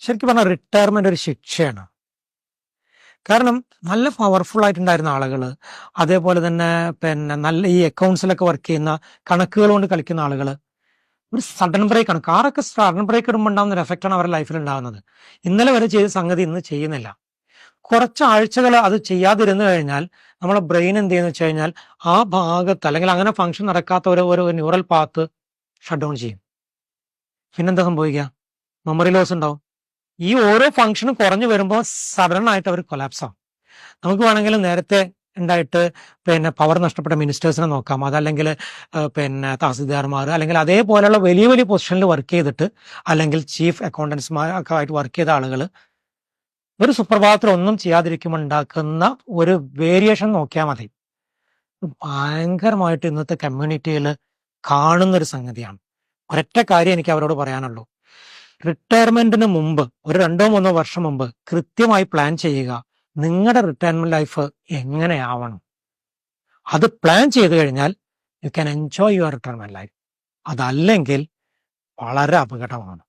ശരിക്കും പറഞ്ഞാൽ റിട്ടയർമെന്റ് ഒരു ശിക്ഷയാണ്. കാരണം നല്ല പവർഫുൾ ആയിട്ടുണ്ടായിരുന്ന ആളുകൾ, അതേപോലെ തന്നെ നല്ല ഈ അക്കൗണ്ട്സിലൊക്കെ വർക്ക് ചെയ്യുന്ന, കണക്കുകൾ കൊണ്ട് കളിക്കുന്ന ആളുകൾ, ഒരു സഡൻ ബ്രേക്ക് ആണ്. കാറൊക്കെ സഡൻ ബ്രേക്ക് ഇടുമ്പോൾ ഉണ്ടാകുന്ന ഒരു എഫക്റ്റാണ് അവരുടെ ലൈഫിൽ ഉണ്ടാകുന്നത്. ഇന്നലെ വരെ ചെയ്ത സംഗതി ഇന്ന് ചെയ്യുന്നില്ല. കുറച്ച് ആഴ്ചകൾ അത് ചെയ്യാതിരുന്നു കഴിഞ്ഞാൽ നമ്മളെ ബ്രെയിൻ എന്ത് ചെയ്യുന്ന വെച്ച് കഴിഞ്ഞാൽ ആ ഭാഗത്ത്, അല്ലെങ്കിൽ അങ്ങനെ ഫംഗ്ഷൻ നടക്കാത്ത ഒരു ന്യൂറൽ പാത്ത് ഷട്ട് ഡൗൺ ചെയ്യും. പിന്നെന്താ സംഭവിക്കുക? മെമ്മറി ലോസ് ഉണ്ടാവും. ഈ ഓരോ ഫംഗ്ഷനും കുറഞ്ഞു വരുമ്പോൾ സഡൻ ആയിട്ട് അവർ കൊലാപ്സ് ആവും. നമുക്ക് വേണമെങ്കിൽ നേരത്തെ ഉണ്ടായിട്ട് പവർ നഷ്ടപ്പെട്ട മിനിസ്റ്റേഴ്സിനെ നോക്കാം. അതല്ലെങ്കിൽ തഹസിൽദാർമാർ, അല്ലെങ്കിൽ അതേപോലെയുള്ള വലിയ വലിയ പൊസിഷനിൽ വർക്ക് ചെയ്തിട്ട്, അല്ലെങ്കിൽ ചീഫ് അക്കൗണ്ടൻസ്മാരൊക്കെ ആയിട്ട് വർക്ക് ചെയ്ത ആളുകൾ ഒരു സുപ്രഭാതത്തിൽ ഒന്നും ചെയ്യാതിരിക്കുമ്പോൾ ഉണ്ടാക്കുന്ന ഒരു വേരിയേഷൻ നോക്കിയാൽ മതി. ഭയങ്കരമായിട്ട് ഇന്നത്തെ കമ്മ്യൂണിറ്റിയിൽ കാണുന്നൊരു സംഗതിയാണ്. ഒരൊറ്റ കാര്യം എനിക്ക് അവരോട് പറയാനുള്ളൂ. റിട്ടയർമെന്റിന് മുമ്പ് ഒരു 2-3 വർഷം മുമ്പ് കൃത്യമായി പ്ലാൻ ചെയ്യുക. നിങ്ങളുടെ റിട്ടയർമെന്റ് ലൈഫ് എങ്ങനെയാവണം, അത് പ്ലാൻ ചെയ്ത് കഴിഞ്ഞാൽ you can enjoy your retirement life. അതല്ലെങ്കിൽ വളരെ അപകടമാണ്.